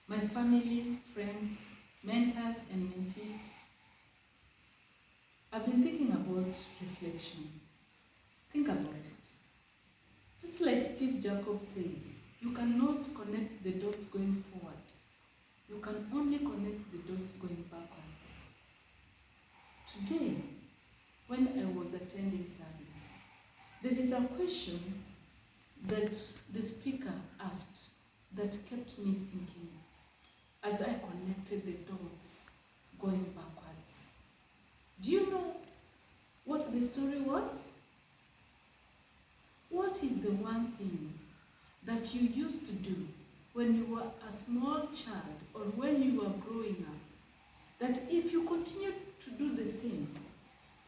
my family, friends, mentors, and mentees, I've been thinking about reflection. Think about it. Just like Steve Jobs says, you cannot connect the dots going forward. You can only connect the dots going backwards. Today, when I was attending service, there is a question that the speaker asked that kept me thinking as I connected the dots going backwards. Do you know what the story was? What is the one thing that you used to do when you were a small child or when you were growing up, that if you continued to do the same,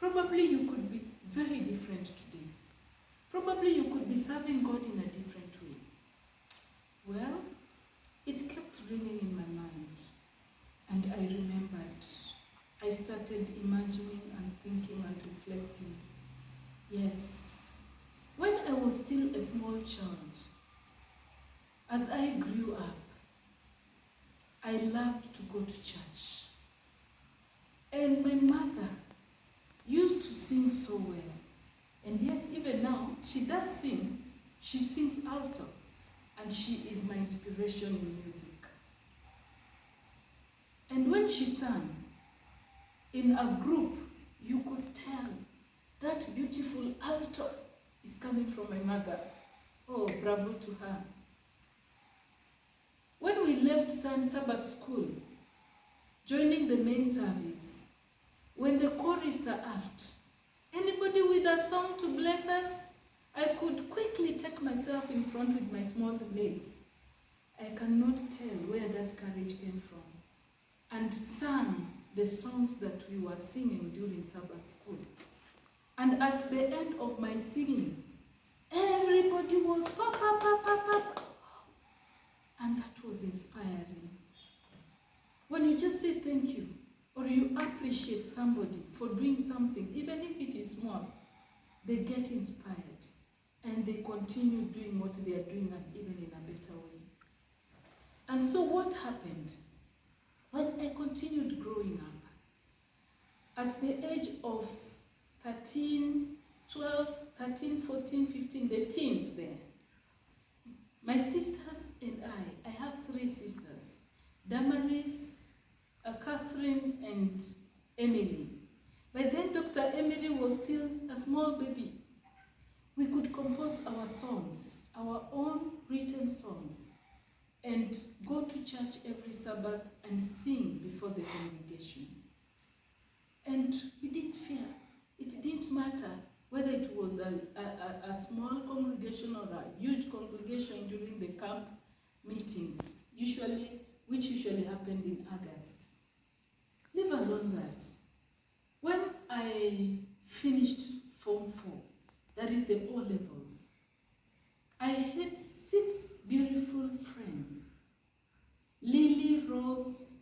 probably you could be very different today? Probably you could be serving God in a different way. Well, it kept ringing in my mind, and I remembered. I started imagining and thinking and reflecting. Yes, when I was still a small child, as I grew up, I loved to go to church. And my mother used to sing so well. And yes, even now, she does sing. She sings alto. And she is my inspiration in music. And when she sang, in a group, you could tell that beautiful alto is coming from my mother. Oh, bravo to her. When we left Sabbath school, joining the main service, when the chorister asked, "Anybody with a song to bless us?" I could quickly take myself in front with my small legs. I cannot tell where that courage came from, and sang the songs that we were singing during Sabbath school. And at the end of my singing, everybody was pop, pop, pop, pop, pop. And that was inspiring. When you just say thank you, or you appreciate somebody for doing something, even if it is small, they get inspired and they continue doing what they are doing, and even in a better way. And so what happened? When I continued growing up, at the age of 13, 12, 13, 14, 15, the teens there, my sisters and I have 3 sisters, Damaris, Catherine, and Emily. By then, Dr. Emily was still a small baby. We could compose our songs, our own written songs, and go to church every Sabbath and sing before the congregation. And we didn't fear. It didn't matter whether it was a small congregation or a huge congregation during the camp meetings, which usually happened in August. Leave alone that. When I finished Form 4, that is the O-levels, I had 6 beautiful friends: Lily, Rose,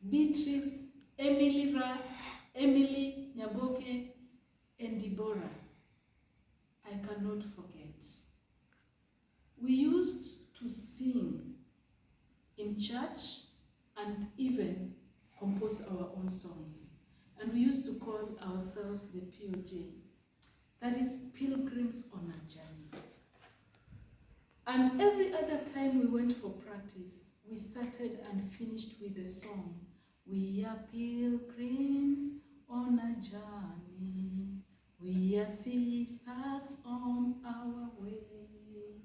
Beatrice, Emily Ratz, Emily Nyaboke, and Deborah. I cannot forget. We used to sing in church and even compose our own songs. And we used to call ourselves the POJ. That is Pilgrims on a Journey. And every other time we went for practice, we started and finished with the song, "We are pilgrims on a journey. We are sisters on our way.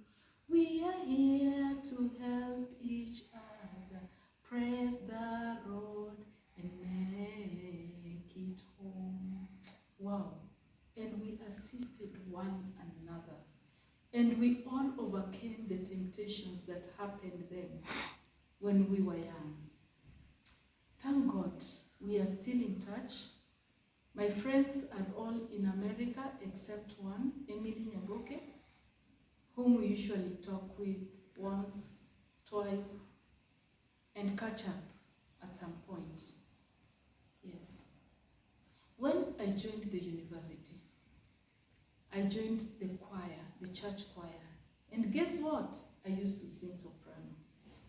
We are here to help each other press the road and make it home." Wow. And we assisted one another. And we all overcame the temptations that happened then when we were young. Thank God we are still in touch. My friends are all in America except one, Emily Nyaboke, whom we usually talk with once, twice, and catch up at some point. Yes. When I joined the university, I joined the choir, the church choir. And guess what? I used to sing soprano.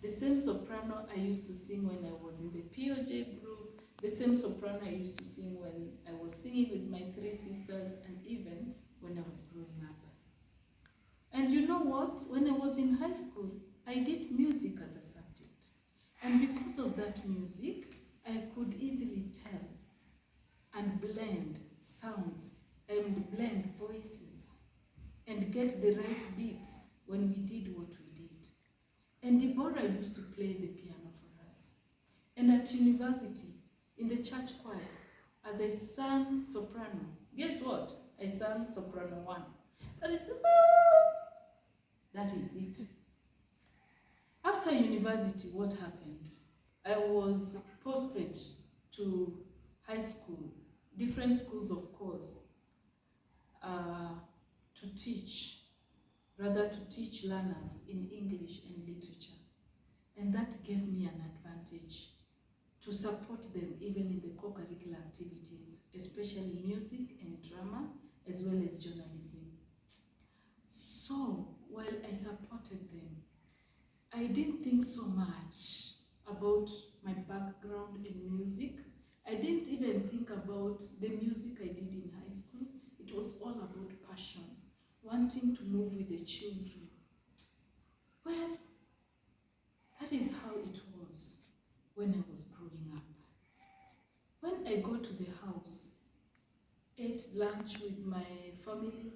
The same soprano I used to sing when I was in the POJ group, the same soprano I used to sing when I was singing with my three sisters, and even when I was growing up. And you know what? When I was in high school, I did music as a subject. And because of that music, I could easily tell and blend sounds and blend voices and get the right beats when we did what we did. And Deborah used to play the piano for us. And at university, in the church choir, as I sang soprano, guess what? I sang soprano 1. That is it. After university, what happened? I was posted to high school, different schools of course, to teach learners in English and literature. And that gave me an advantage to support them even in the co-curricular activities, especially music and drama, as well as journalism. So, while I supported them, I didn't think so much about my background in music. I didn't even think about the music I did in high school. It was all about passion, wanting to move with the children. Well, that is how it was when I was growing up. When I go to the house, ate lunch with my family,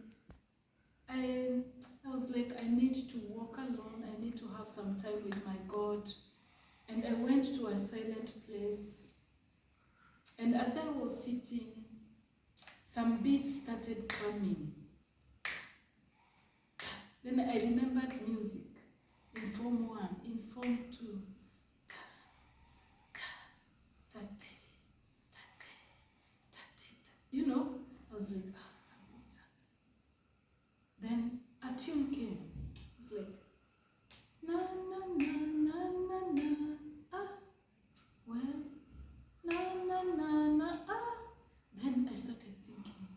I was like, I need to walk alone, I need to have some time with my God. And I went to a silent place. And as I was sitting, some beats started coming. Then I remembered music in Form 1, in Form 2. You know, I was like, something is happening. Then a tune came. It was like, na na na na na na, well, na na na na, Then I started thinking,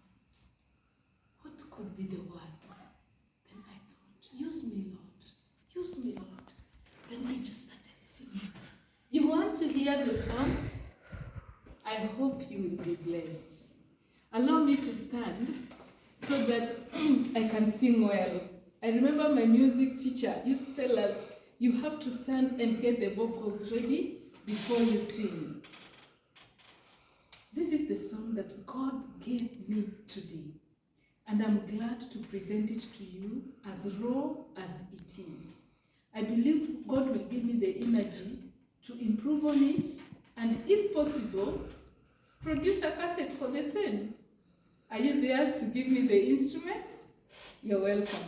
what could be the words? Then I thought, use me, Lord. Use me, Lord. Then I just started singing. You want to hear the song? I hope you will be blessed. Allow me to stand so that I can sing well. I remember my music teacher used to tell us, you have to stand and get the vocals ready before you sing. This is the song that God gave me today. And I'm glad to present it to you as raw as it is. I believe God will give me the energy to improve on it, and if possible, produce a cassette for the same. Are you there to give me the instruments? You're welcome.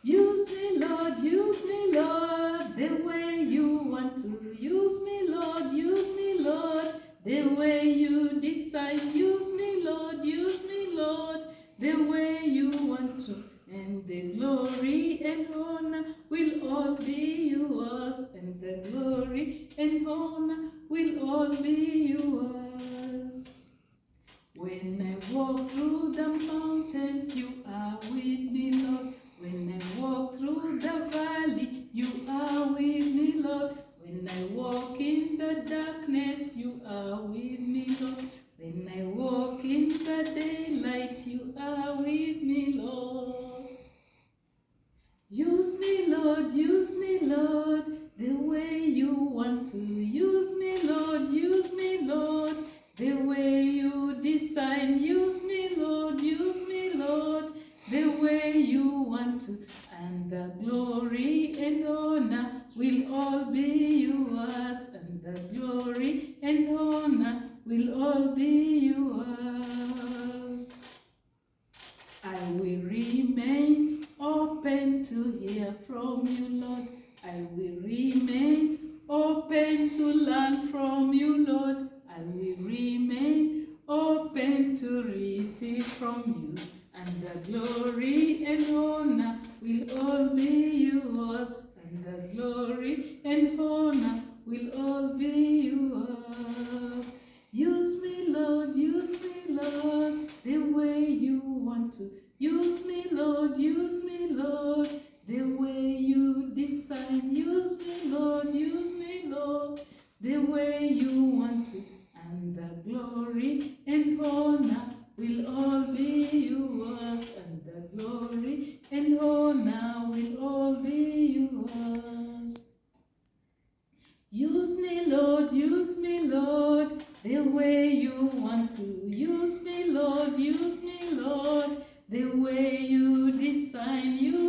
Use me, Lord, the way you want to. Use me, Lord, the way you decide. Use me, Lord, the way you want to. And the glory and honor will all be yours. And the glory and honor will all be yours. When I walk through the mountains, you are with me, Lord. When I walk through the valley, you are with me, Lord. When I walk in the darkness, you are with me, Lord. When I walk in the daylight, you are with me, Lord. Use me, Lord, the way you want to. Use me, Lord, the way you design. Use me, Lord, the way you want to. And the glory and honor will all be yours. And the glory and honor will all be yours. I will remain open to hear from you, Lord. I will remain open to learn from you, Lord. I will remain open to receive from you. And the glory and honor will all be yours. And the glory and honor will all be yours. Use me, Lord, the way you want to. Use me, Lord, the way you desire. the way you design, you